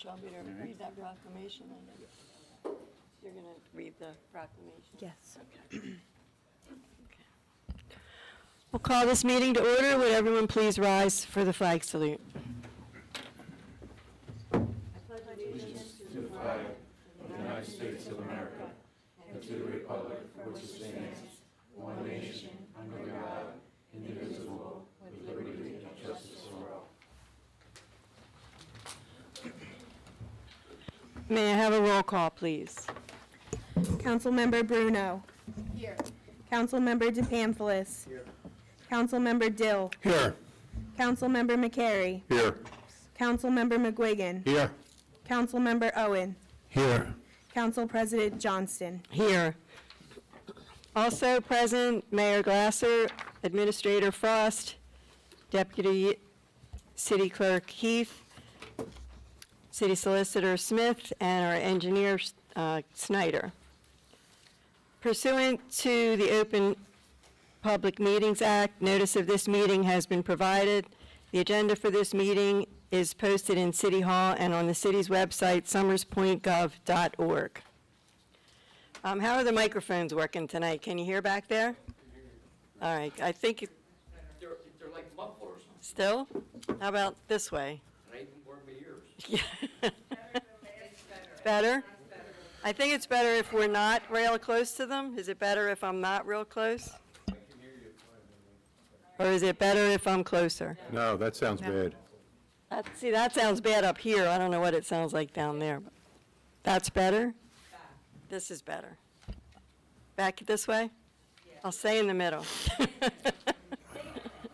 Shelby to read that proclamation. You're going to read the proclamation? Yes. We'll call this meeting to order. Would everyone please rise for the flag salute? May I have a roll call, please? Councilmember Bruno. Here. Councilmember DePamphelis. Here. Councilmember Dill. Here. Councilmember McCary. Here. Councilmember McGuigan. Here. Councilmember Owen. Here. Council President Johnston. Here. Also present, Mayor Glasser, Administrator Frost, Deputy City Clerk Heath, City Solicitor Smith, and our engineer Snyder. Pursuant to the Open Public Meetings Act, notice of this meeting has been provided. The agenda for this meeting is posted in City Hall and on the city's website, summerspointgov.org. How are the microphones working tonight? Can you hear back there? All right, I think, They're like mufflers. still? How about this way? And I even work my ears. Better? I think it's better if we're not real close to them. Is it better if I'm not real close? Or is it better if I'm closer? No, that sounds bad. See, that sounds bad up here. I don't know what it sounds like down there. That's better? This is better. Back this way? I'll stay in the middle.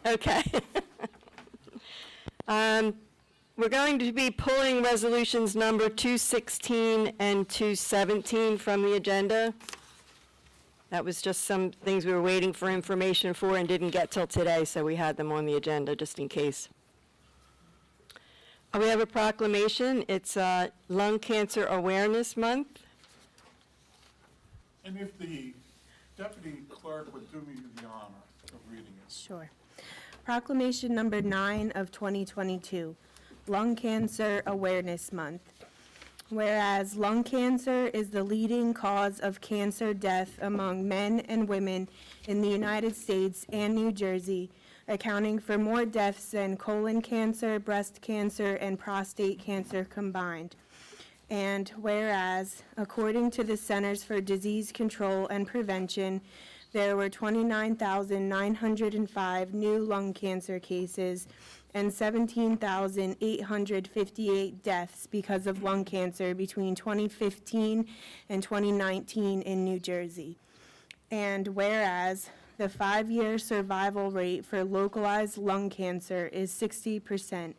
Okay. We're going to be pulling resolutions number 216 and 217 from the agenda. That was just some things we were waiting for information for and didn't get till today, so we had them on the agenda just in case. We have a proclamation. It's Lung Cancer Awareness Month. And if the deputy clerk would do me the honor of reading it. Sure. Proclamation number 9 of 2022, Lung Cancer Awareness Month. Whereas lung cancer is the leading cause of cancer death among men and women in the United States and New Jersey, accounting for more deaths than colon cancer, breast cancer, and prostate cancer combined. And whereas, according to the Centers for Disease Control and Prevention, there were 29,905 new lung cancer cases and 17,858 deaths because of lung cancer between 2015 and 2019 in New Jersey. And whereas, the 5-year survival rate for localized lung cancer is 60%,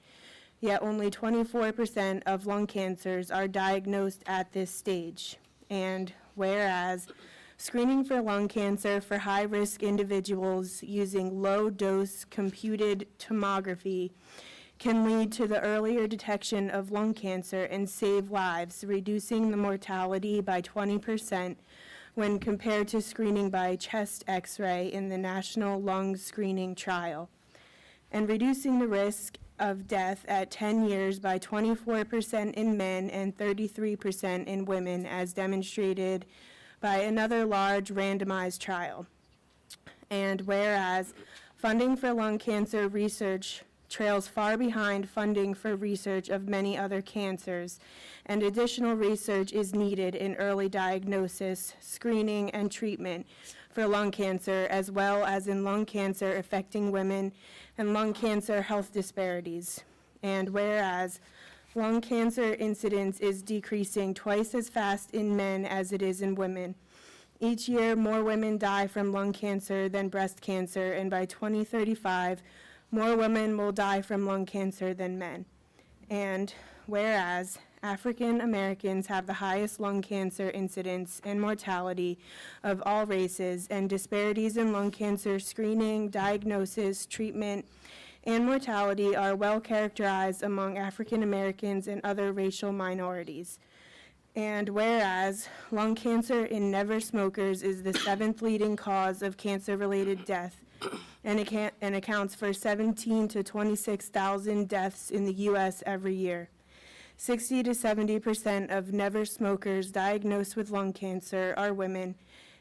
yet only 24% of lung cancers are diagnosed at this stage. And whereas, screening for lung cancer for high-risk individuals using low-dose computed tomography can lead to the earlier detection of lung cancer and save lives, reducing the mortality by 20% when compared to screening by chest X-ray in the National Lung Screening Trial, and reducing the risk of death at 10 years by 24% in men and 33% in women, as demonstrated by another large randomized trial. And whereas funding for lung cancer research trails far behind funding for research of many other cancers, and additional research is needed in early diagnosis, screening, and treatment for lung cancer, as well as in lung cancer affecting women and lung cancer health disparities. And whereas lung cancer incidence is decreasing twice as fast in men as it is in women. Each year, more women die from lung cancer than breast cancer, and by 2035, more women will die from lung cancer than men. And whereas African Americans have the highest lung cancer incidence and mortality of all races, and disparities in lung cancer screening, diagnosis, treatment, and mortality are well characterized among African Americans and other racial minorities. And whereas lung cancer in never smokers is the 7th leading cause of cancer-related death, and accounts for 17,000 to 26,000 deaths in the U.S. every year. 60 to 70% of never smokers diagnosed with lung cancer are women,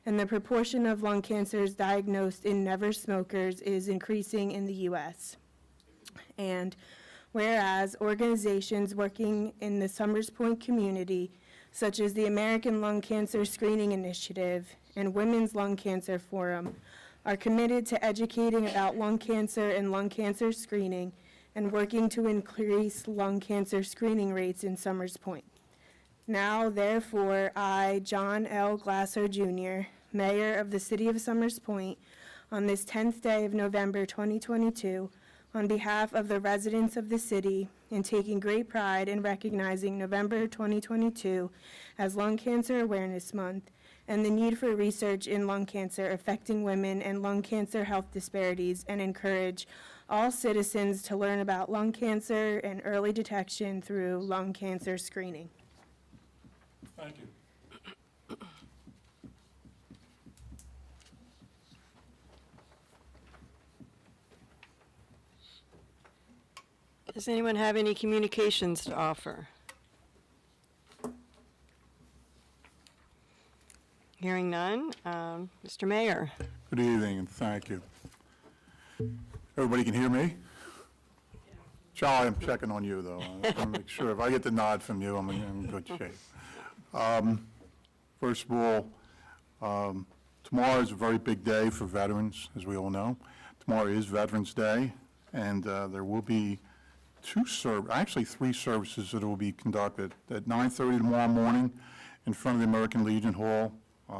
and the proportion of lung cancers diagnosed in never smokers is increasing in the U.S. And whereas organizations working in the Summers Point community, such as the American Lung Cancer Screening Initiative and Women's Lung Cancer Forum, are committed to educating about lung cancer and lung cancer screening and working to increase lung cancer screening rates in Summers Point. Now, therefore, I, John L. Glasser, Jr., Mayor of the City of Summers Point, on this 10th day of November 2022, on behalf of the residents of the city, and taking great pride in recognizing November 2022 as Lung Cancer Awareness Month, and the need for research in lung cancer affecting women and lung cancer health disparities, and encourage all citizens to learn about lung cancer and early detection through lung cancer screening. Thank you. Does anyone have any communications to offer? Hearing none, Mr. Mayor. Good evening, and thank you. Everybody can hear me? Charlie, I'm checking on you, though. I want to make sure, if I get the nod from you, I'm in good shape. First of all, tomorrow is a very big day for veterans, as we all know. Tomorrow is Veterans Day, and there will be three services that will be conducted. At 9:30 tomorrow morning, in front of the American Legion Hall,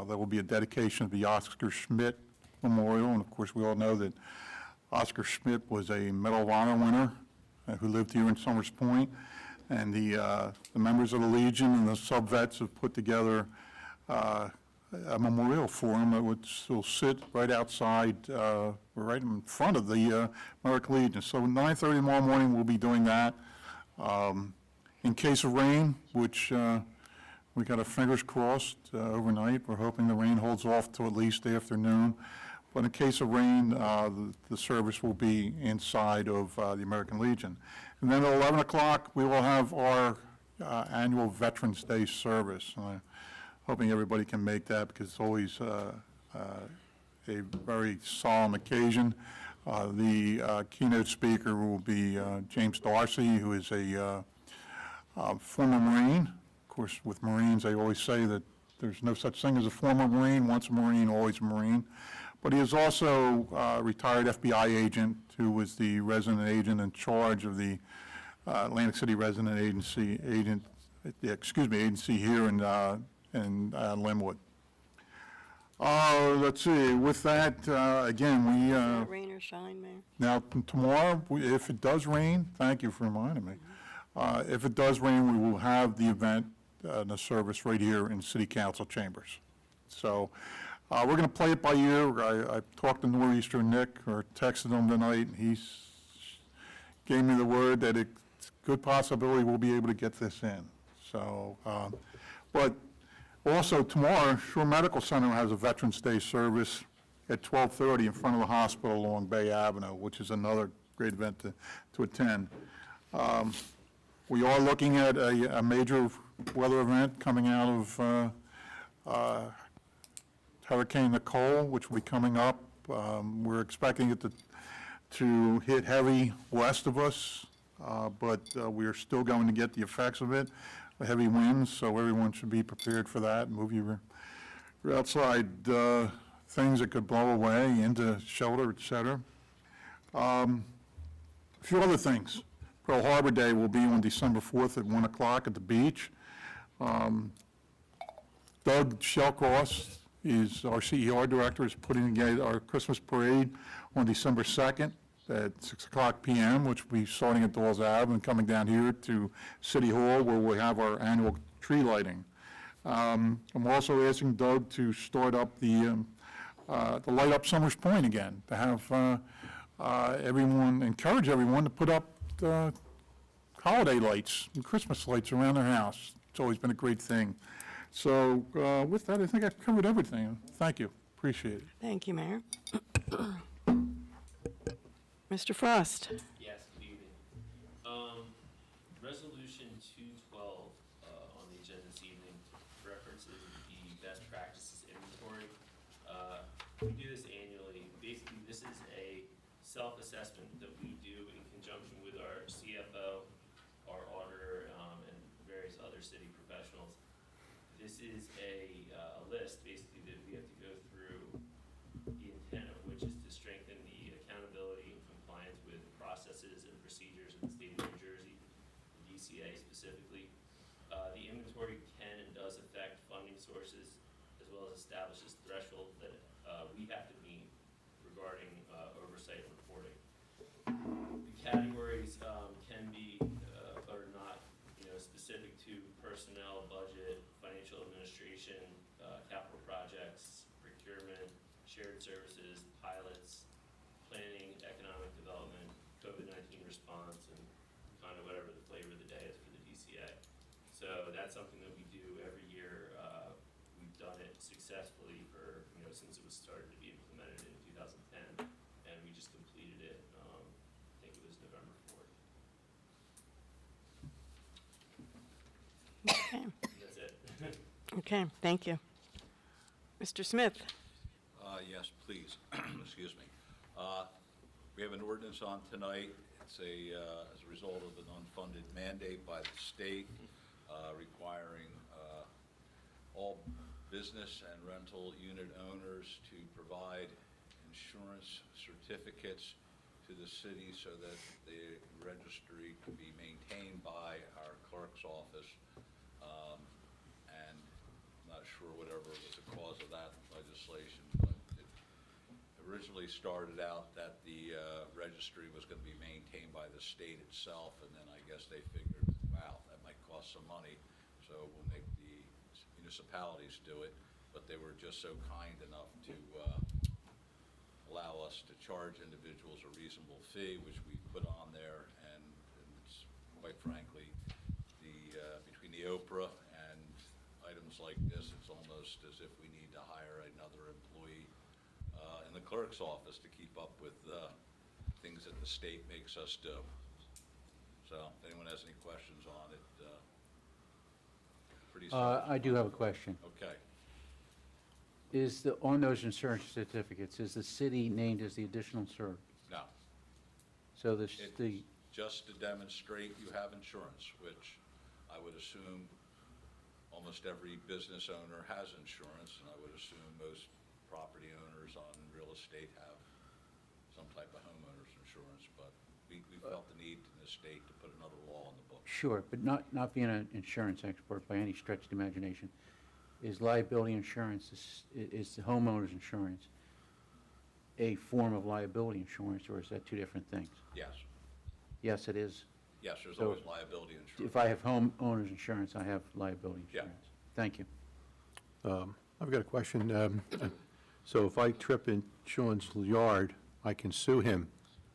there will be a dedication of the Oscar Schmidt Memorial, and of course, we all know that Oscar Schmidt was a Medal of Honor winner who lived here in Summers Point, and the members of the Legion and the sub-vets have put together a memorial for him that will sit right outside, right in front of the American Legion. So 9:30 tomorrow morning, we'll be doing that. In case of rain, which we got our fingers crossed overnight, we're hoping the rain holds off till at least afternoon. But in case of rain, the service will be inside of the American Legion. And then at 11 o'clock, we will have our annual Veterans Day service. Hoping everybody can make that, because it's always a very solemn occasion. The keynote speaker will be James Darcy, who is a former Marine. Of course, with Marines, they always say that there's no such thing as a former Marine. Once a Marine, always a Marine. But he is also a retired FBI agent who was the resident agent in charge of the Atlantic City Resident Agency here in Linwood. Let's see, with that, again, Rain or shine, Mayor? now tomorrow, if it does rain, thank you for reminding me. If it does rain, we will have the event, the service right here in City Council chambers. So we're going to play it by ear. I talked to Nor'easter Nick, or texted him tonight. He gave me the word that it's a good possibility we'll be able to get this in. So, but also tomorrow, Shore Medical Center has a Veterans Day service at 12:30 in front of the hospital along Bay Avenue, which is another great event to attend. We are looking at a major weather event coming out of Hurricane Nicole, which will be coming up. We're expecting it to hit heavy west of us, but we are still going to get the effects of it, the heavy winds, so everyone should be prepared for that. Move your outside things that could blow away into shelter, et cetera. A few other things. Pearl Harbor Day will be on December 4th at 1 o'clock at the beach. Doug Shellcross is our CER director, is putting together our Christmas parade on December 2nd at 6 o'clock p.m., which will be starting at Dawes Ave and coming down here to City Hall, where we'll have our annual tree lighting. I'm also asking Doug to start up the Light Up Summers Point again, to have encourage everyone to put up holiday lights and Christmas lights around their house. It's always been a great thing. So with that, I think I've covered everything. Thank you. Appreciate it. Thank you, Mayor. Mr. Frost. Yes, good evening. Resolution 212 We do this annually. Basically, this is a self-assessment that we do in conjunction with our CFO, our auditor, and various other city professionals. This is a list, basically, that we have to go through, the intent of which is to strengthen the accountability and compliance with processes and procedures in the state of New Jersey, the DCA specifically. The inventory can and does affect funding sources, as well as establishes thresholds that we have to meet regarding oversight and reporting. The categories can be or not, specific to personnel, budget, financial administration, capital projects, procurement, shared services, pilots, planning, economic development, COVID-19 response, and kind of whatever the flavor of the day is for the DCA. So that's something that we do every year. We've done it successfully for, since it was started to be implemented in 2010, and we just completed it, I think it was November 4th. Okay. That's it. Okay, thank you. Mr. Smith? Yes, please. Excuse me. We have an ordinance on tonight. It's as a result of an unfunded mandate by the state requiring all business and rental unit owners to provide insurance certificates to the city so that the registry can be maintained by our clerk's office. And I'm not sure whatever was the cause of that legislation, but it originally started out that the registry was going to be maintained by the state itself, and then I guess they figured, wow, that might cost some money, so we'll make the municipalities do it. But they were just so kind enough to allow us to charge individuals a reasonable fee, which we put on there, and it's, quite frankly, between the Oprah and items like this, it's almost as if we need to hire another employee in the clerk's office to keep up with things that the state makes us do. So if anyone has any questions on it, pretty simple. I do have a question. Okay. On those insurance certificates, is the city named as the additional insured? No. So the, It's just to demonstrate you have insurance, which I would assume almost every business owner has insurance, and I would assume most property owners on real estate have some type of homeowner's insurance, but we felt the need in the state to put another law on the books. sure, but not being an insurance expert by any stretch of the imagination, is liability insurance, is the homeowner's insurance a form of liability insurance, or is that two different things? Yes. Yes, it is. Yes, there's So always liability insurance. If I have homeowner's insurance, I have liability Yeah. insurance. Thank you. I've got a question. So if I trip in Sean's yard, I can sue him.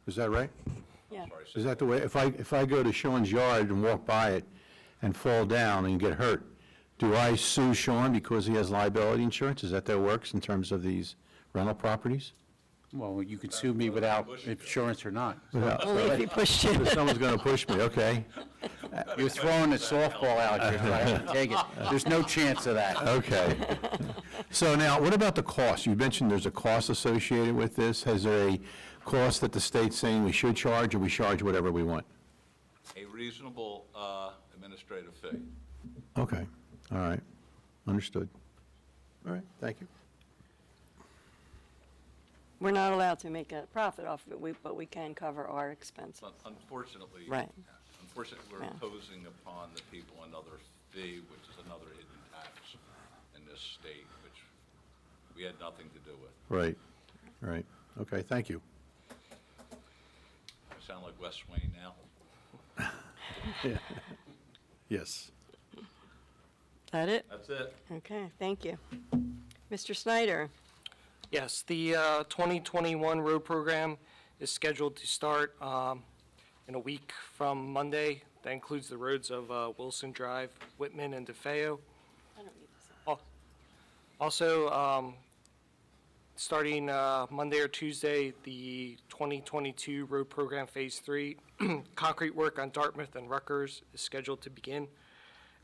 Is that right? Yeah. Sorry, Is that the way, if I go to Sean's yard and walk by it and fall down and get hurt, do I sue Sean because he has liability insurance? Is that how it works in terms of these rental properties? Well, you could sue me without insurance or not. Only if you pushed So it. someone's going to push me, okay? You're throwing the softball out here, so I have to take it. There's no chance of that. Okay. So now, what about the cost? You mentioned there's a cost associated with this. Has there a cost that the state's saying we should charge, or we charge whatever we want? A reasonable administrative fee. Okay, all right, understood. All right, thank you. We're not allowed to make a profit off of it, but we can cover our expenses. But unfortunately, Right. Unfortunately, we're Yeah. imposing upon the people another fee, which is another hidden tax in this state, which we had nothing to do with. Right, right, okay, thank you. I sound like Wes Swain now? Yes. Is that it? That's it. Okay, thank you. Mr. Snyder? Yes, the 2021 road program is scheduled to start in a week from Monday. That includes the roads of Wilson Drive, Whitman, and DeFeo. I don't need this. Also, starting Monday or Tuesday, the 2022 road program Phase 3, concrete work on Dartmouth and Rutgers is scheduled to begin.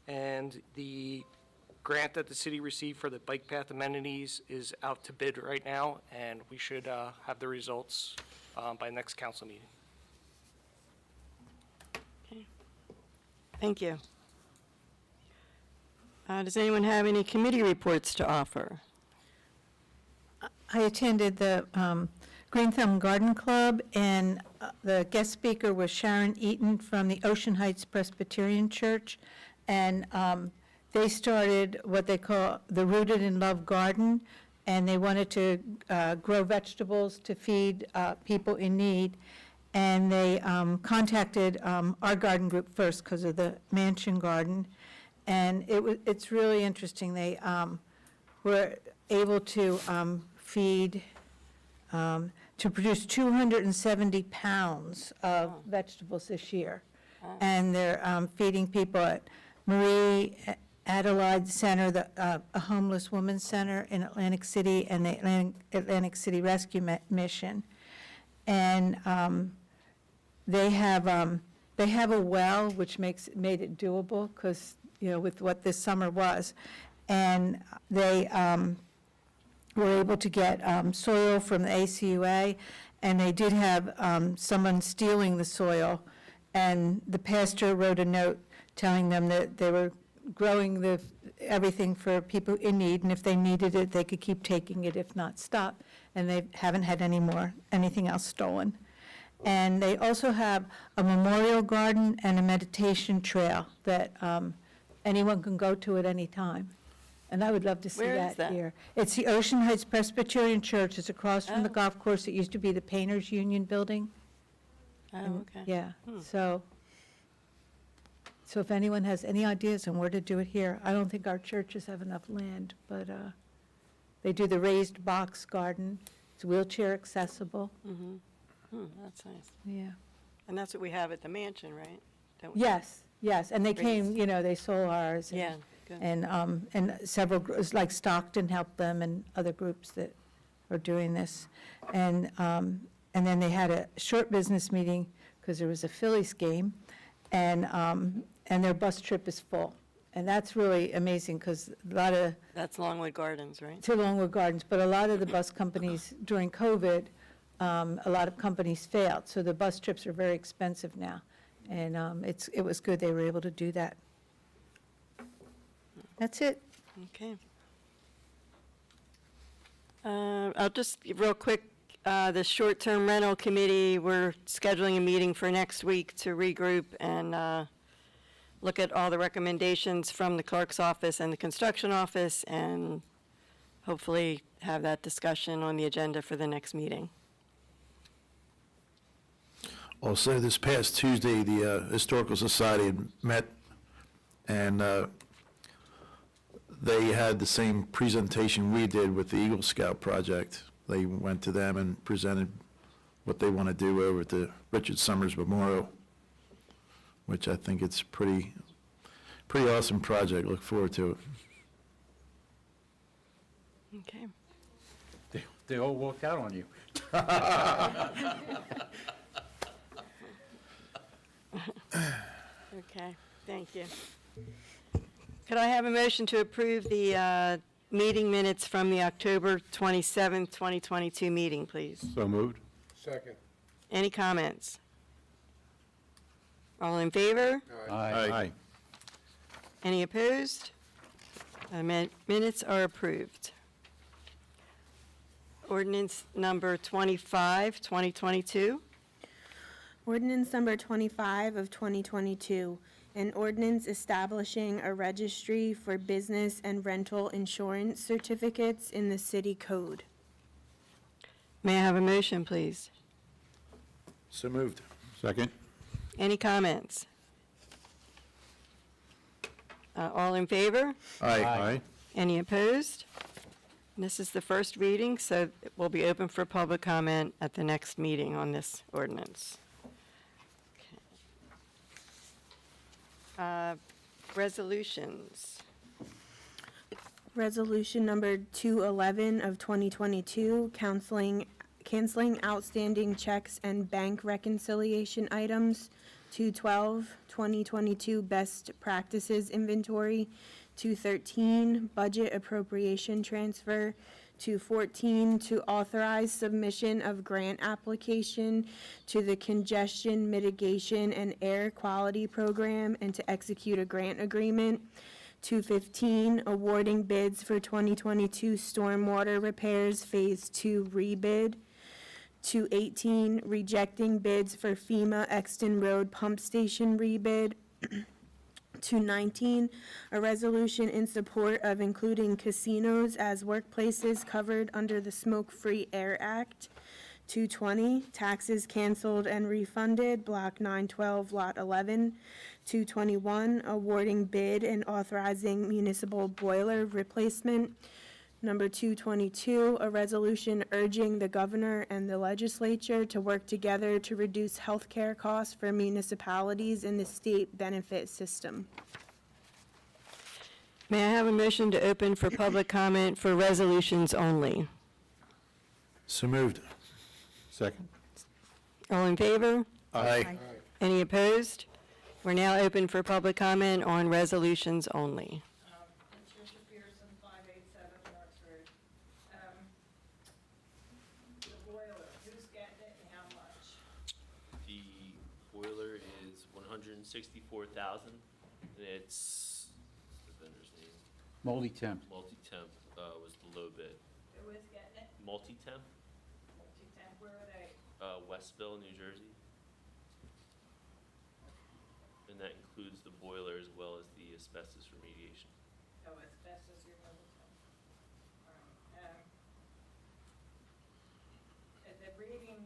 And the grant that the city received for the bike path amenities is out to bid right now, and we should have the results by next council meeting. Thank you. Does anyone have any committee reports to offer? I attended the Green Thumb Garden Club, and the guest speaker was Sharon Eaton from the Ocean Heights Presbyterian Church, and they started what they call the Rooted in Love Garden, and they wanted to grow vegetables to feed people in need. And they contacted our garden group first because of the mansion garden, and it's really interesting. They were able to feed, to produce 270 pounds of vegetables this year. And they're feeding people at Marie Adelaide Center, a homeless women's center in Atlantic City, and the Atlantic City Rescue Mission. And they have a well, which made it doable, because, with what this summer was. And they were able to get soil from the ACUA, and they did have someone stealing the soil. And the pastor wrote a note telling them that they were growing everything for people in need, and if they needed it, they could keep taking it, if not stop. And they haven't had anything else stolen. And they also have a memorial garden and a meditation trail that anyone can go to at any time. And I would love to see Where is that that? here. It's the Ocean Heights Presbyterian Church. It's across from the Oh. golf course. It used to be the Painters Union building. Oh, And- okay. Yeah, so if anyone has any ideas on where to do it here, I don't think our churches have enough land, but they do the raised box garden. It's wheelchair accessible, That's nice. yeah. And that's what we have at the mansion, right? Don't we? Yes, and they came, Raised. they sold ours. and- Yeah, good. And several, like Stockton helped them and other groups that are doing this. And then they had a short business meeting because there was a Phillies game, and their bus trip is full. And that's really amazing because a lot of, That's Longwood Gardens, right? to Longwood Gardens, but a lot of the bus companies during COVID, a lot of companies failed. So the bus trips are very expensive now. And it was good they were able to do that. That's it. Okay. I'll just, real quick, the short-term rental committee, we're scheduling a meeting for next week to regroup and look at all the recommendations from the clerk's office and the construction office, and hopefully have that discussion on the agenda for the next meeting. Also, this past Tuesday, the Historical Society had met, and they had the same presentation we did with the Eagle Scout project. They went to them and presented what they want to do over at the Richard Summers Memorial, which I think it's pretty awesome project. Look forward to it. Okay. They all walked out on you. Okay, thank you. Could I have a motion to approve the meeting minutes from the October 27th, 2022 meeting, please? So moved. Second. Any comments? All in favor? Aye. Any opposed? Minutes are approved. Ordinance number 25, 2022. Ordinance number 25 of 2022, an ordinance establishing a registry for business and rental insurance certificates in the city code. May I have a motion, please? So moved. Second. Any comments? All in favor? Aye. Any opposed? This is the first reading, so it will be open for public comment at the next meeting on this ordinance. Resolutions. Resolution number 211 of 2022, canceling outstanding checks and bank reconciliation items. 212, 2022 best practices inventory. 213, budget appropriation transfer. 214, to authorize submission of grant application to the Congestion Mitigation and Air Quality Program and to execute a grant agreement. 215, awarding bids for 2022 stormwater repairs Phase 2 rebid. 218, rejecting bids for FEMA Exton Road Pump Station rebid. 219, a resolution in support of including casinos as workplaces covered under the Smoke-Free Air Act. 220, taxes canceled and refunded, Block 912, Lot 11. 221, awarding bid and authorizing municipal boiler replacement. Number 222, a resolution urging the governor and the legislature to work together to reduce healthcare costs for municipalities in the state benefit system. May I have a motion to open for public comment for resolutions only? So moved. Second. All in favor? Aye. Any opposed? We're now open for public comment on resolutions only. Patricia Pearson, 587 North Road. The boiler, who's getting it and how much? The boiler is $164,000, and it's, what's the vendor's name? Multi-temp. Multi-Temp was the low bid. Who is getting it? Multi-Temp, Multi-temp, where are they? Westville, New Jersey. And that includes the boiler as well as the asbestos remediation. Oh, asbestos removal. All right. The reading,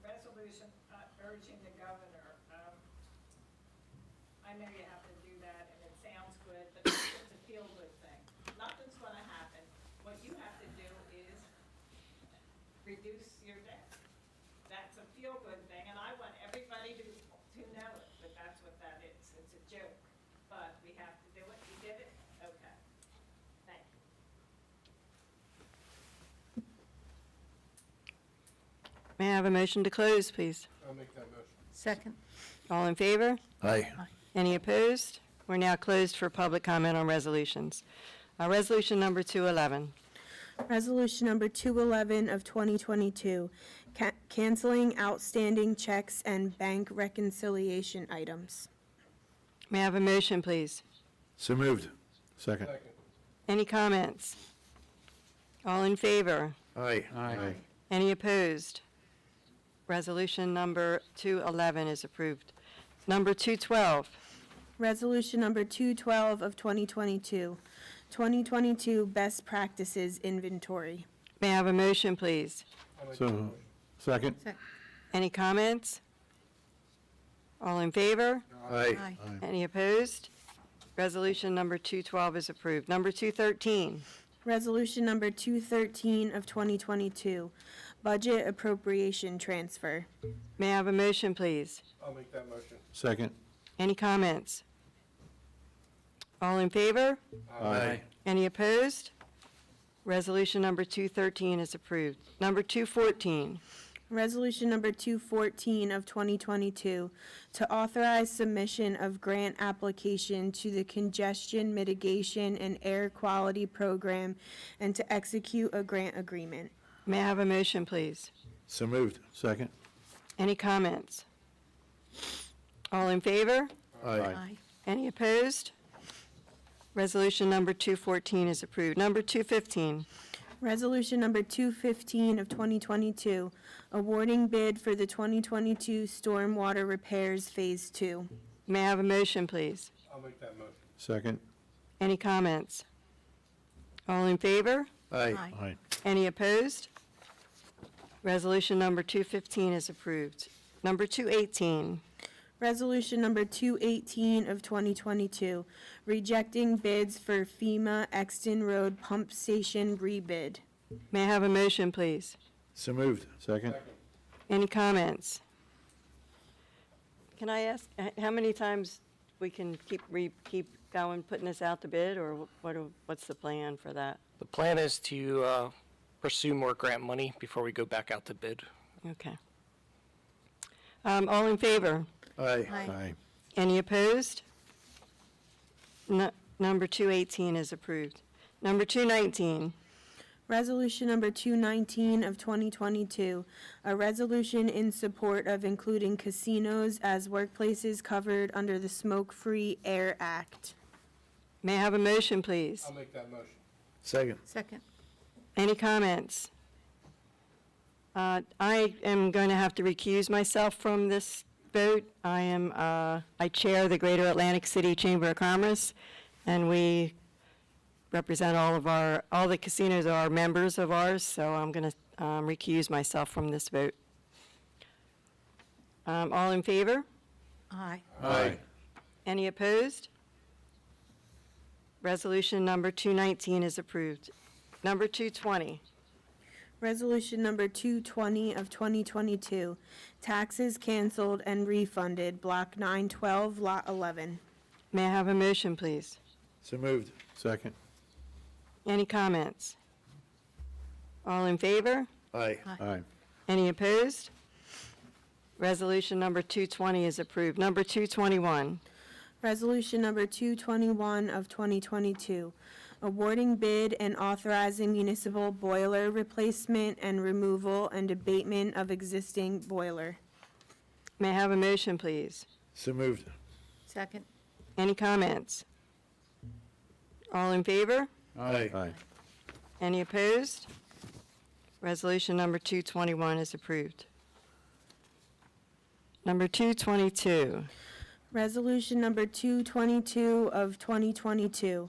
resolution urging the governor, I know you have to do that and it sounds good, but it's a feel-good thing. Nothing's gonna happen. What you have to do is reduce your debt. That's a feel-good thing, and I want everybody to know it, but that's what that is. It's a joke, but we have to do it. You did it? Okay. Thank you. May I have a motion to close, please? Second. All in favor? Aye. Any opposed? We're now closed for public comment on resolutions. Resolution number 211. Resolution number 211 of 2022, canceling outstanding checks and bank reconciliation items. May I have a motion, please? So moved. Second. Any comments? All in favor? Aye. Aye. Any opposed? Resolution number 211 is approved. Number 212. Resolution number 212 of 2022, 2022 best practices inventory. May I have a motion, please? So, second. Any comments? All in favor? Aye. Any opposed? Resolution number 212 is approved. Number 213. Resolution number 213 of 2022, budget appropriation transfer. May I have a motion, please? Second. Any comments? All in favor? Aye. Any opposed? Resolution number 213 is approved. Number 214. Resolution number 214 of 2022, to authorize submission of grant application to the Congestion Mitigation and Air Quality Program and to execute a grant agreement. May I have a motion, please? So moved. Second. Any comments? All in favor? Aye. Any opposed? Resolution number 214 is approved. Number 215. Resolution number 215 of 2022, awarding bid for the 2022 stormwater repairs Phase 2. May I have a motion, please? Second. Any comments? All in favor? Aye. Aye. Any opposed? Resolution number 215 is approved. Number 218. Resolution number 218 of 2022, rejecting bids for FEMA Exton Road Pump Station rebid. May I have a motion, please? So moved. Second. Any comments? Can I ask how many times we can keep going, putting this out to bid, or what's the plan for that? The plan is to pursue more grant money before we go back out to bid. Okay. All in favor? Aye. Aye. Any opposed? No, Number 218 is approved. Number 219, Resolution number 219 of 2022, a resolution in support of including casinos as workplaces covered under the Smoke-Free Air Act. may I have a motion, please? I'll make that motion. Second. Second. Any comments? I am going to have to recuse myself from this vote. I chair the Greater Atlantic City Chamber of Commerce, and we represent all the casinos are members of ours, so I'm going to recuse myself from this vote. All in favor? Aye. Aye. Any opposed? Resolution number 219 is approved. Number 220, Resolution number 220 of 2022, taxes canceled and refunded, Block 912, Lot 11. may I have a motion, please? So moved. Second. Any comments? All in favor? Aye. Aye. Any opposed? Resolution number 220 is approved. Number 221, Resolution number 221 of 2022, awarding bid and authorizing municipal boiler replacement and removal and abatement of existing boiler. may I have a motion, please? So moved. Second. Any comments? All in favor? Aye. Any opposed? Resolution number 221 is approved. Number 222, Resolution number 222 of 2022,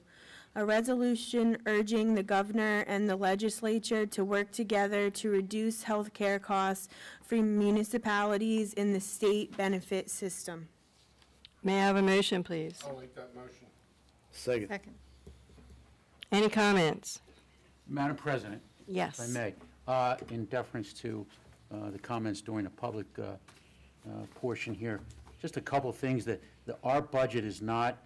a resolution urging the governor and the legislature to work together to reduce health care costs for municipalities in the state benefit system. may I have a motion, please? I'll make that motion. Second. Second. Any comments? Madam President, Yes. if I may, in deference to the comments during the public portion here, just a couple things that our budget is not,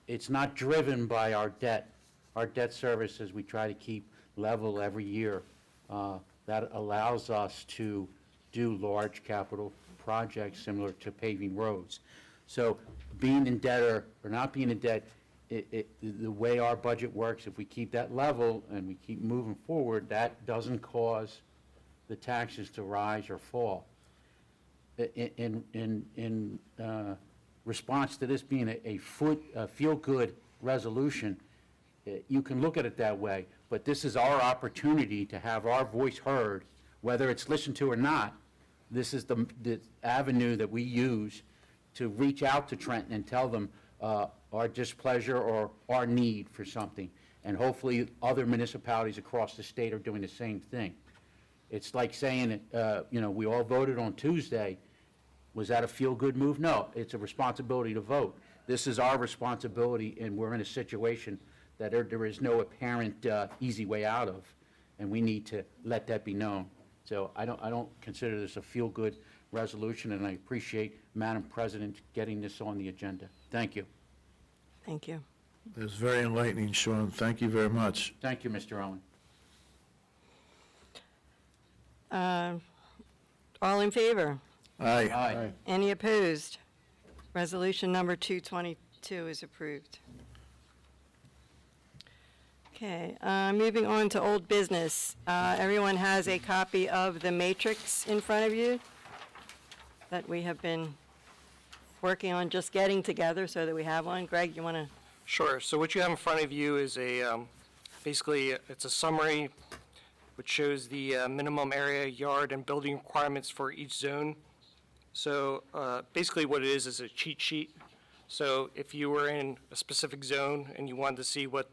it's not driven by our debt. Our debt services, we try to keep level every year. That allows us to do large capital projects similar to paving roads. So being in debt or not being in debt, the way our budget works, if we keep that level and we keep moving forward, that doesn't cause the taxes to rise or fall. In response to this being a feel-good resolution, you can look at it that way, but this is our opportunity to have our voice heard, whether it's listened to or not. This is the avenue that we use to reach out to Trenton and tell them our displeasure or our need for something. And hopefully, other municipalities across the state are doing the same thing. It's like saying, we all voted on Tuesday. Was that a feel-good move? No, it's a responsibility to vote. This is our responsibility, and we're in a situation that there is no apparent easy way out of, and we need to let that be known. So I don't consider this a feel-good resolution, and I appreciate Madam President getting this on the agenda. Thank you. Thank you. It was very enlightening, Sean. Thank you very much. Thank you, Mr. Owen. All in favor? Aye. Aye. Any opposed? Resolution number 222 is approved. Okay, moving on to old business. Everyone has a copy of the matrix in front of you that we have been working on just getting together so that we have one. Greg, you want to? Sure. So what you have in front of you is basically, it's a summary which shows the minimum area, yard, and building requirements for each zone. So basically what it is a cheat sheet. So if you were in a specific zone and you wanted to see what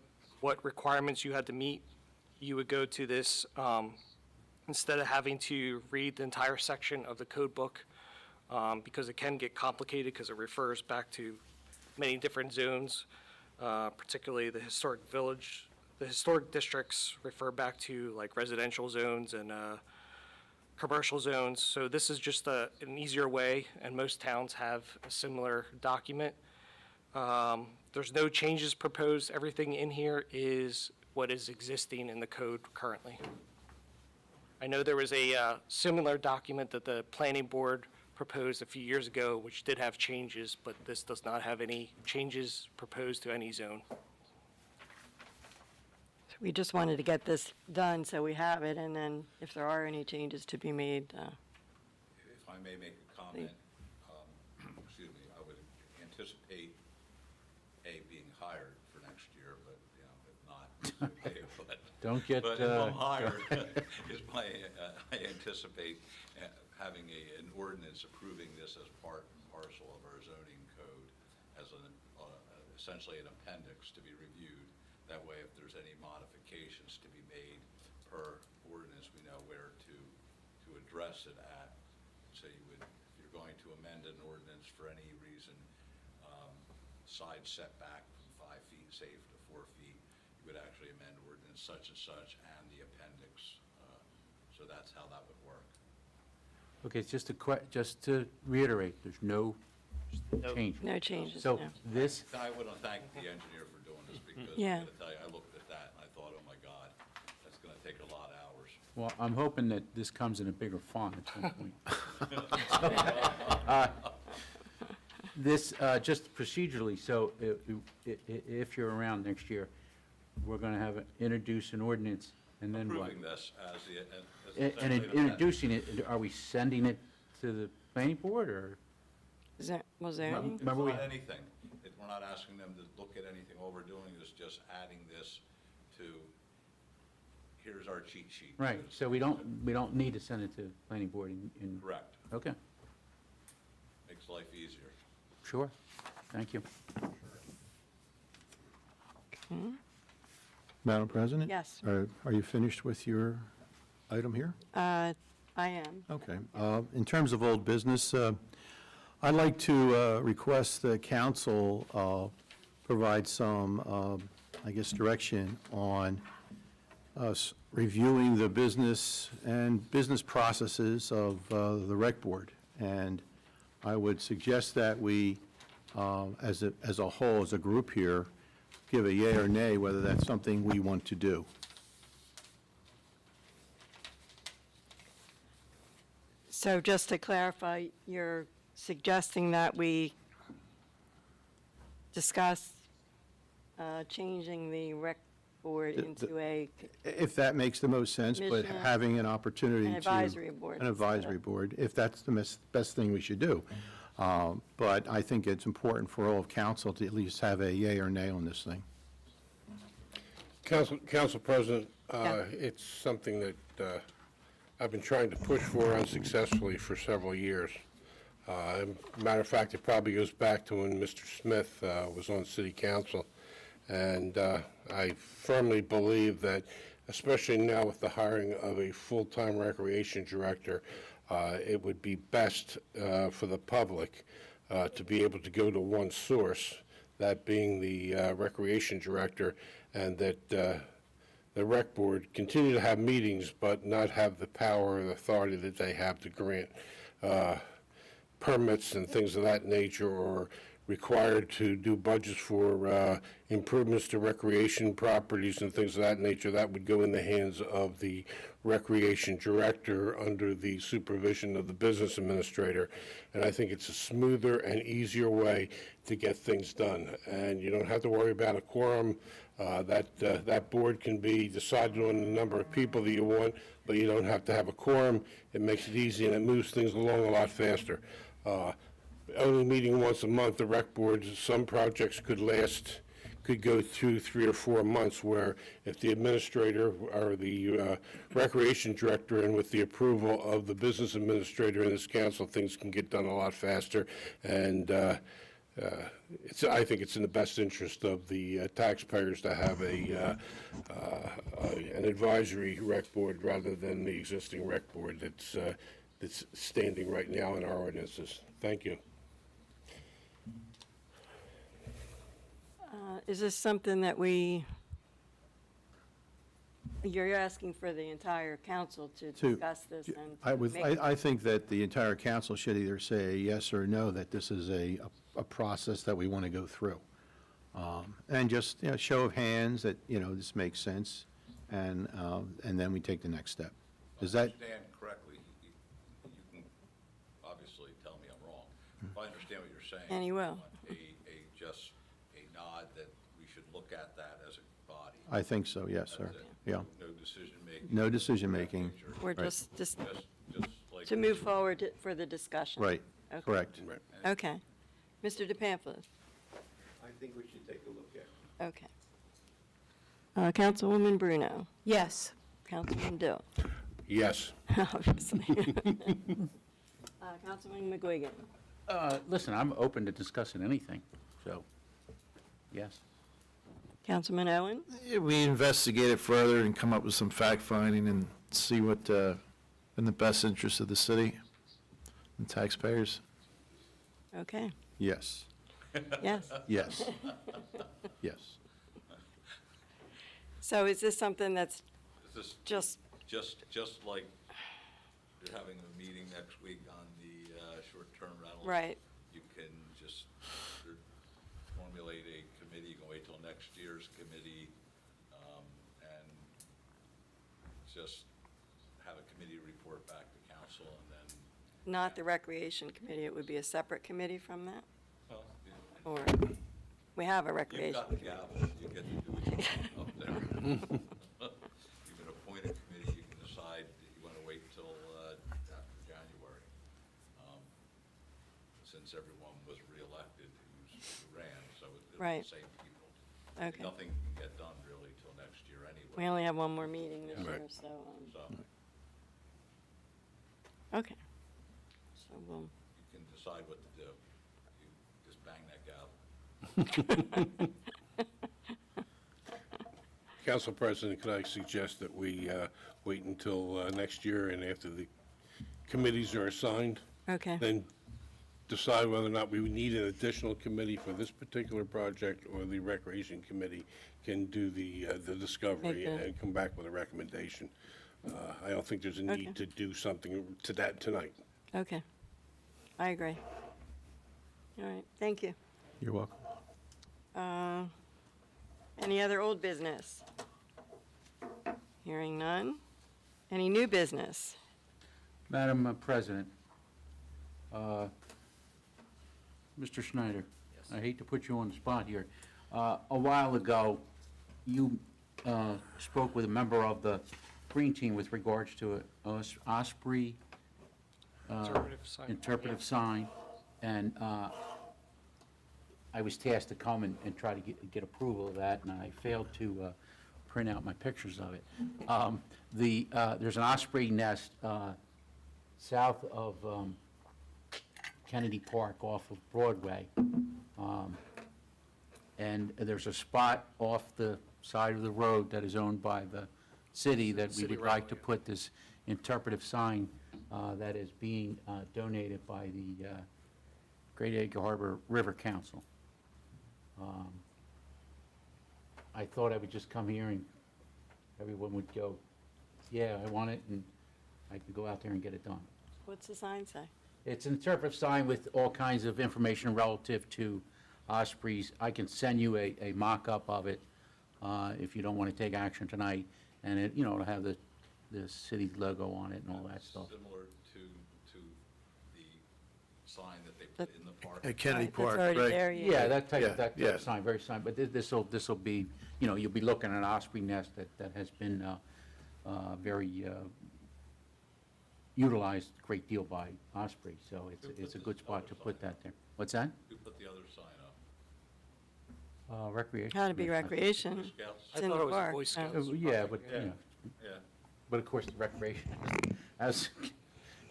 requirements you had to meet, you would go to this instead of having to read the entire section of the code book, because it can get complicated because it refers back to many different zones, particularly the historic village. The historic districts refer back to like residential zones and commercial zones. So this is just an easier way, and most towns have a similar document. There's no changes proposed. Everything in here is what is existing in the code currently. I know there was a similar document that the planning board proposed a few years ago, which did have changes, but this does not have any changes proposed to any zone. We just wanted to get this done so we have it, and then if there are any changes to be made, If I may make a comment, excuse me, I would anticipate, A, being hired for next year, but, you know, if not, it's okay, but. Don't get, But if I'm hired, I anticipate having an ordinance approving this as part and parcel of our zoning code as essentially an appendix to be reviewed. That way, if there's any modifications to be made per ordinance, we know where to address it at. So you would, if you're going to amend an ordinance for any reason, side setback from 5 feet, say, to 4 feet, you would actually amend ordinance such and such and the appendix. So that's how that would work. okay, just to reiterate, there's no change. no changes, So no. this, I want to thank the engineer for doing this because Yeah. I'm going to tell you, I looked at that and I thought, oh my God, that's going to take a lot of hours. well, I'm hoping that this comes in a bigger font at some point. This, just procedurally, so if you're around next year, we're going to have, introduce an ordinance, and then what? Approving this as the. as And essentially an appendix. introducing it, are we sending it to the planning board, or? Was there any? Remember we- It's not anything. We're not asking them to look at anything. All we're doing is just adding this to, here's our cheat sheet. Right, so we don't need to send it to the planning board in. Correct. Okay, Makes life easier. sure, thank you. Madam President? Yes. Are you finished with your item here? I am. Okay. In terms of old business, I'd like to request the council provide some, I guess, direction on us reviewing the business and business processes of the rec board. And I would suggest that we, as a whole, as a group here, give a yea or nay whether that's something we want to do. So just to clarify, you're suggesting that we discuss changing the rec board into If that makes the most sense, but Commissioner- having an opportunity to. An advisory board. An advisory board, if that's the best thing we should do. But I think it's important for all of council to at least have a yea or nay on this thing. Council President, Yeah. it's something that I've been trying to push for unsuccessfully for several years. Matter of fact, it probably goes back to when Mr. Smith was on city council. And I firmly believe that, especially now with the hiring of a full-time recreation director, it would be best for the public to be able to go to one source, that being the recreation director, and that the rec board continue to have meetings, but not have the power and authority that they have to grant permits and things of that nature, or required to do budgets for improvements to recreation properties and things of that nature. That would go in the hands of the recreation director under the supervision of the business administrator. And I think it's a smoother and easier way to get things done. And you don't have to worry about a quorum. That board can be decided on the number of people that you want, but you don't have to have a quorum. It makes it easy, and it moves things along a lot faster. Only meeting once a month, the rec board, some projects could go through 3 or 4 months, where if the administrator or the recreation director, and with the approval of the business administrator and this council, things can get done a lot faster. And I think it's in the best interest of the taxpayers to have an advisory rec board rather than the existing rec board that's standing right now in our ordinances. Thank you. Is this something that you're asking for the entire council to discuss this and? I think that the entire council should either say yes or no, that this is a process that we want to go through. And just, show of hands that, this makes sense, and then we take the next step. Is that? If I understand correctly, you can obviously tell I understand what you're saying. And he will. Just a nod that we should look at that as a body. I think so, yes, sir. That's it. Yeah. No decision-making. No decision-making. We're Right. just Just like. to move forward for the discussion. Right, Okay. correct. Okay. Mr. DePamphlis? I think we should take a look at it. Okay. Councilwoman Bruno? Yes. Councilman Dill? Yes. Obviously. Councilman McGuigan? Listen, I'm open to discussing anything, so, yes. Councilman Owen? Yeah, we investigate it further and come up with some fact-finding and see what, in the best interest of the city and taxpayers. Okay. Yes, Yes. yes, yes. So is this something that's This is just, like you're having a meeting next week on the short-term rentals. right, You can just formulate a committee, you can wait till next year's committee, and just have a committee report back to council, and then, not the Recreation Committee, it would be a separate committee from that? well, Or, we have a you've Recreation got the Committee. gavel, you get to do what you want up there. You can appoint a committee, you can decide that you want to wait till after January. Since everyone was reelected who ran, so it's Right. the same people. Okay. Nothing can get done really till next year anyway. We only have one more meeting this Right. year, so, So okay. So we'll, you can decide what to do. You just bang that gavel. Council President, could I suggest that we wait until next year and after the committees are assigned, okay, then decide whether or not we need an additional committee for this particular project, or the Recreation Committee can do the discovery Make the- and come back with a recommendation. I don't think there's a Okay. need to do something to that tonight. okay. I agree. All right, thank you. You're welcome. Any other old business? Hearing none. Any new business? Madam President, Mr. Schneider, I hate to put you on the spot here. A while ago, you spoke with a member of the Green Team with regards to a Osprey interpretive sign, and I was tasked to come and try to get approval of that, and I failed to print out my pictures of it. There's an osprey nest south of Kennedy Park off of Broadway, and there's a spot off the side of the road that is owned by the city that we City would like to right-of-way. put this interpretive sign that is being donated by the Great Acre Harbor River Council. I thought I would just come here and everyone would go, yeah, I want it, and I could go out there and get it done. What's the sign say? It's an interpretive sign with all kinds of information relative to ospreys. I can send you a mock-up of it if you don't want to take action tonight, and it, it'll have the city logo on it and all that stuff. Similar to the sign that they put in the park. At Kennedy Right, Park, That's already right? there, yeah. Yeah, that type Yeah, of, that type yeah. of sign, very sign, but this'll be, you'll be looking at an osprey nest that has been very utilized a great deal by ospreys, so it's a good spot to put that there. What's that? Who put the other sign up? Recreation. Had to be Commission, I think. recreation. Scouts? It's in I thought the it was the park. Boy Oh. Scouts. Yeah, but, Yeah. you know, Yeah. but of course, the recreation has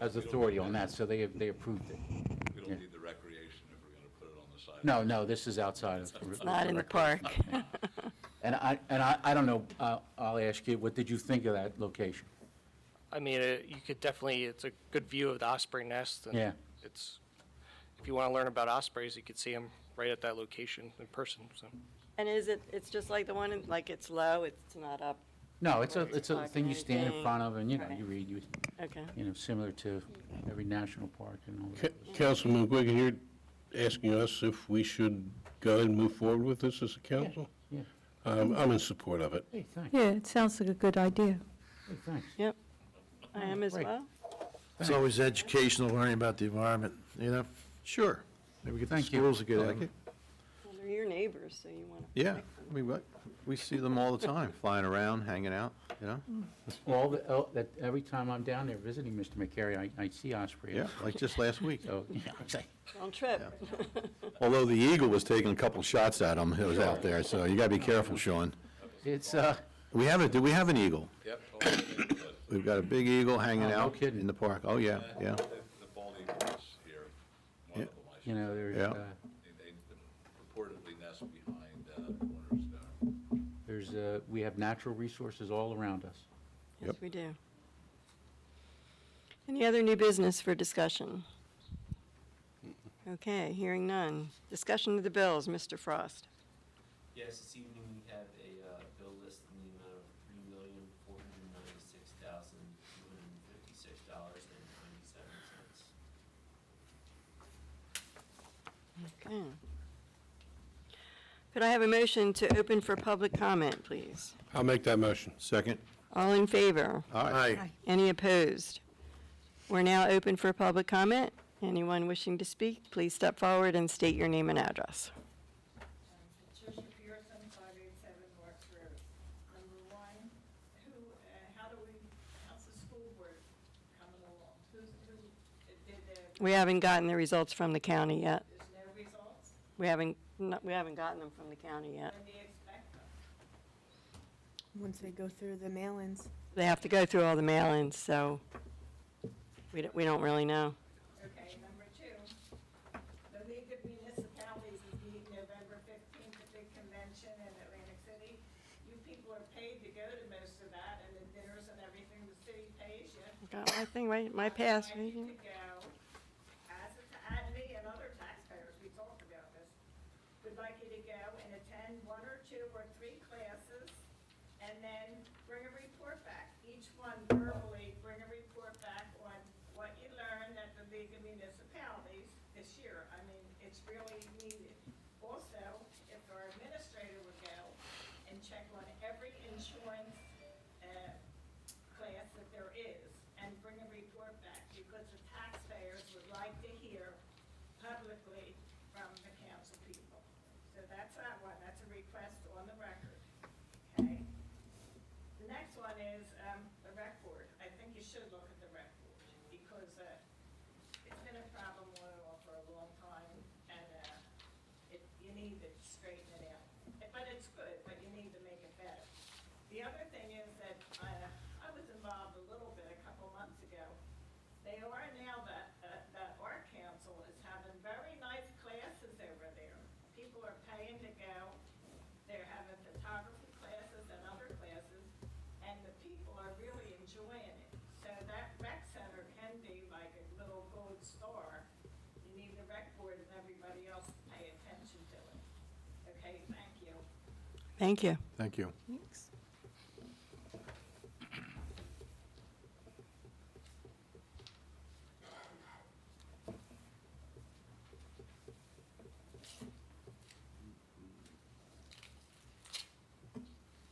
authority on that, so they approved it. We Yeah. don't need the recreation if we're going to put it on the side. No, this is outside of. It's not in the park. And I don't know, I'll ask you, what did you think of that location? I mean, you could definitely, it's a good view of the osprey nest. And Yeah. it's, if you want to learn about ospreys, you could see them right at that location in person, so. And it's just like the one, like it's low, it's not up, No, it's a Park thing you and stand in everything. front of, and, Right. you read, okay. similar to every national park and all that. Councilman Quigley, you're asking us if we should go ahead and move forward with this as a council? Yeah, I'm in support of it. hey, thanks, Yeah, it sounds like a good idea. hey, thanks. Yep, I am as Great. well. It's always educational, learning about the environment, Sure. Maybe get the Thank you. schools to get I like in. it. Well, they're your neighbors, so you want to. Yeah, we see them all the time, flying around, hanging out, you know? Every time I'm down there visiting Mr. McCary, I see ospreys. Yeah, like just last week. So, yeah, it's like, On trip. Although the eagle was taking a couple shots at him, it was out there, so you gotta be careful, Sean. it's, Do we have an eagle? Yep. all in the neighborhood. We've got a big eagle hanging Oh, no out kidding. in the park. Oh, yeah, yeah. The bald eagle is here, one of them, I should you know, say. there's, Yeah. They purportedly nest behind Cornerstone. we have natural resources all around us. Yes, Yep. we do. Any other new business for discussion? Okay, hearing none. Discussion of the bills, Mr. Frost. Yes, this evening we have a bill list in the amount of $3,496,256.97. Okay. Could I have a motion to open for public comment, please? I'll make that motion. Second? All in favor? Aye. Any opposed? We're now open for public comment. Anyone wishing to speak, please step forward and state your name and address. Patricia Pearson, 587 Marks Road. Number one, how's the school board coming along? We haven't gotten the results from the county yet. There's no results? We haven't gotten them from the county yet. When do you expect them? Once they go through the mail-ins. They have to go through all the mail-ins, so we don't really know. Okay, number two, the League of Municipalities is meeting November 15th, a big convention in Atlantic City. You people are paid to go to most of that, and the dinners and everything, the city pays you. Got my thing, my pass. I'd like you to go, and me and other taxpayers, we talked about this, would like you to go and attend 1 or 2 or 3 classes, and then bring a report back. Each one verbally, bring a report back on what you learned at the League of Municipalities this year. I mean, it's really needed. Also, if our administrator would go and check on every insurance class that there is, and bring a report back, because the taxpayers would like to hear publicly from the council people. So that's that one, that's a request on the record, okay? The next one is, the rec board. I think you should look at the rec board, because, it's been a problem on and off for a long time, and, you need to straighten it out. But it's good, but you need to make it better. The other thing is that, I was involved a little bit a couple months ago. They are now that art council is having very nice classes over there. People are paying to go. They're having photography classes and other classes, and the people are really enjoying it. So that rec center can be like a little gold star. You need the rec board and everybody else to pay attention to it. Okay, thank you. Thank you. Thank you. Thanks.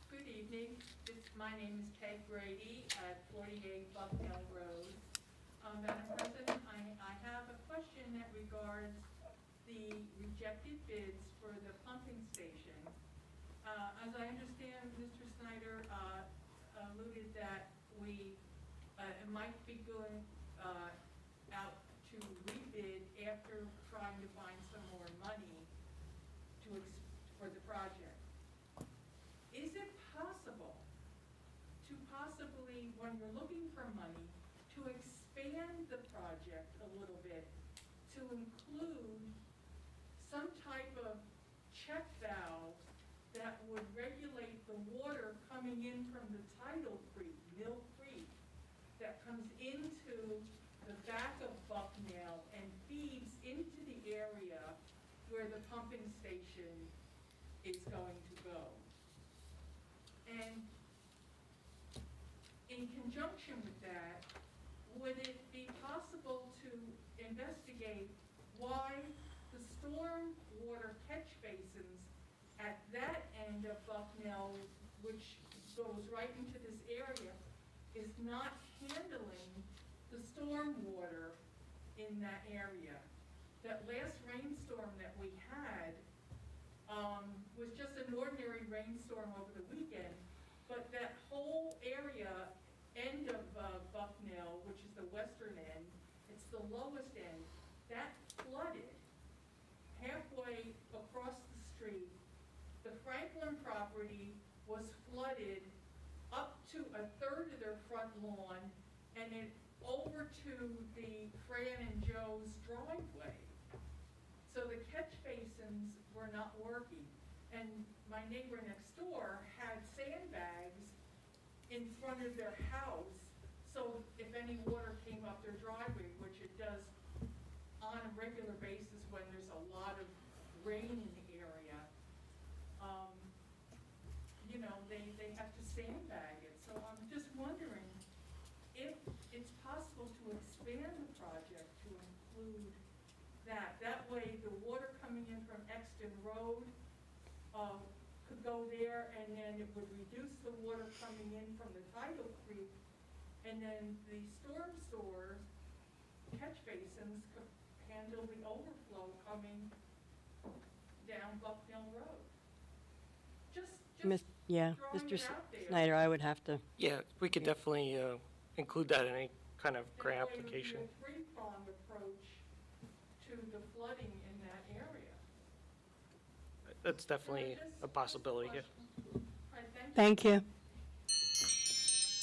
Good evening. My name is Peg Brady at 48 Bucknell Road. Madam President, I have a question that regards the rejected bids for the pumping station. As I understand, Mr. Snyder alluded that we might be going out to rebid after trying to find some more money for the project. Is it possible to possibly, when you're looking for money, to expand the project a little bit to include some type of check valve that would regulate the water coming in from the tidal creek, Mill Creek, that comes into the back of Bucknell and feeds into the area where the pumping station is going to go? And in conjunction with that, would it be possible to investigate why the storm water catch basins at that end of Bucknell, which goes right into this area, is not handling the storm water in that area? that last rainstorm that we had, was just an ordinary rainstorm over the weekend, but that whole area, end of Bucknell, which is the western end, it's the lowest end, that flooded halfway across the street. The Franklin property was flooded up to a third of their front lawn, and then over to the Fran and Joe's driveway. So the catch basins were not working. And my neighbor next door had sandbags in front of their house, so if any water came up their driveway, which it does on a regular basis when there's a lot of rain in the area, you know, they have to sandbag it. So I'm just wondering if it's possible to expand the project to include that. That way, the water coming in from Exton Road could go there, and then it would reduce the water coming in from the tidal creek, and then the storm sewer catch basins could handle the overflow coming down Bucknell Road. Just Yeah, throwing Mr. it out there. Snyder, I would have to, Yeah, we could definitely include that in any kind of grant application. That way it would be a three-pronged approach to the flooding in that area. That's definitely a possibility, yeah. All right, thank you. thank you.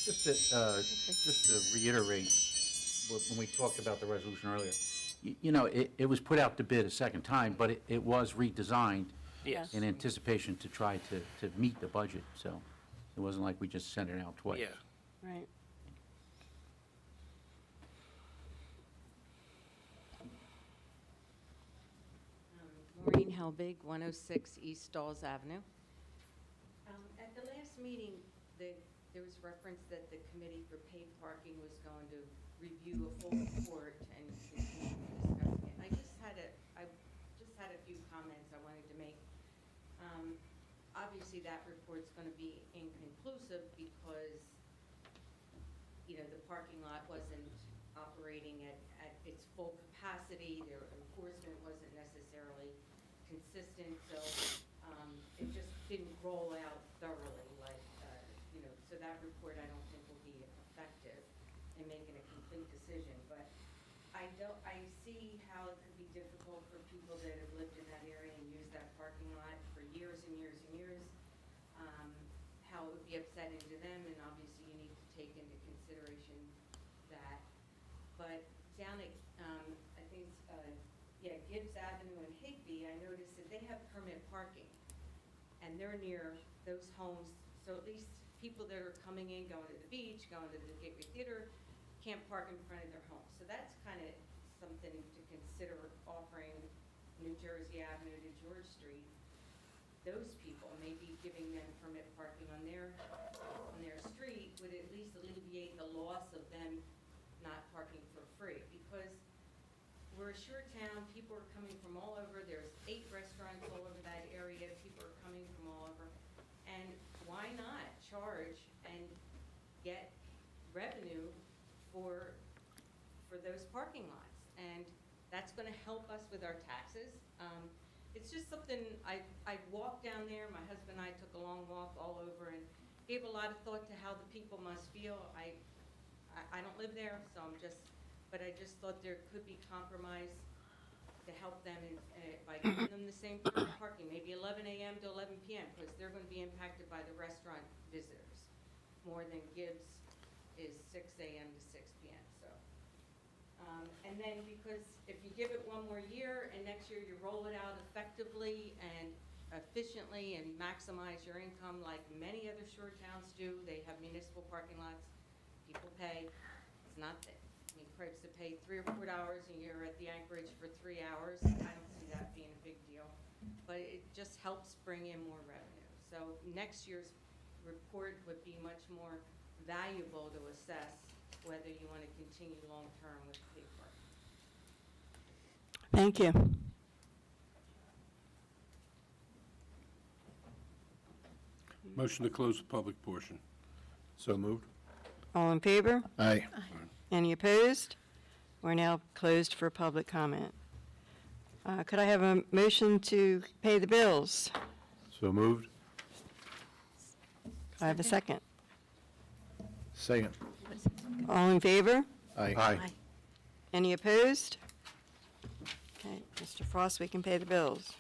Just to reiterate, when we talked about the resolution earlier, you know, it was put out to bid a second time, but it was redesigned Yes. in anticipation to try to meet the budget, so it wasn't like we just sent it out twice. Yeah. Right. Maureen Helbig, 106 East Dawes Avenue. At the last meeting, there was reference that the Committee for Paid Parking was going to review a full report and continue discussing it. I just had a few comments I wanted to make. Obviously, that report's going to be inconclusive because, you know, the parking lot wasn't operating at its full capacity. Their enforcement wasn't necessarily consistent, so it just didn't roll out thoroughly, like, you know, so that report I don't think will be effective in making a complete decision. But I see how it could be difficult for people that have lived in that area and used that parking lot for years and years and years, how it would be upsetting to them, and obviously you need to take into consideration that. But down at, I think, Gibbs Avenue and Higbee, I noticed that they have permit parking, and they're near those homes, so at least people that are coming in, going to the beach, going to the Gateway Theater, can't park in front of their home. So that's kind of something to consider, offering New Jersey Avenue to George Street. Those people, maybe giving them permit parking on their street would at least alleviate the loss of them not parking for free. Because we're a short town, people are coming from all over, there's 8 restaurants all over that area, people are coming from all over. And why not charge and get revenue for those parking lots? And that's gonna help us with our taxes. It's just something, I walked down there, my husband and I took a long walk all over and gave a lot of thought to how the people must feel. I don't live there, so but I just thought there could be compromise to help them by giving them the same parking, maybe 11 a.m. to 11 p.m., because they're going to be impacted by the restaurant visitors more than Gibbs is 6 a.m. to 6 p.m. So, and then because if you give it one more year and next year you roll it out effectively and efficiently and maximize your income like many other shore towns do, they have municipal parking lots, people pay, it's not that. I mean, cribs that pay $3 or $4 a year at the Anchorage for 3 hours, I don't see that being a big deal. But it just helps bring in more revenue. So next year's report would be much more valuable to assess whether you want to continue long-term with paid parking. Thank you. Motion to close the public portion. So moved? All in favor? Aye. Any opposed? We're now closed for public comment. Could I have a motion to pay the bills? So moved? Could I have a second? Second. All in favor? Aye. Any opposed? Okay, Mr. Frost, we can pay the bills.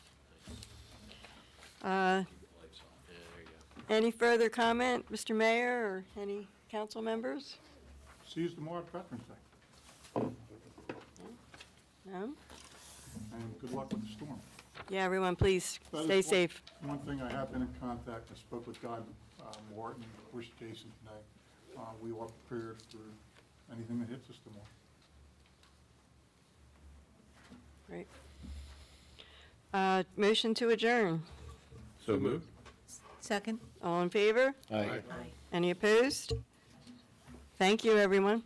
Any further comment, Mr. Mayor, or any council members? See you tomorrow at Veterans Day, No? and good luck with the storm. Yeah, everyone, please That is stay one- safe. One thing, I have been in contact, I spoke with Guy Morton, of course Jason today. We are prepared for anything that hits us tomorrow. Great. Motion to adjourn. So moved? Second? All in favor? Aye. Any opposed? Thank you, everyone.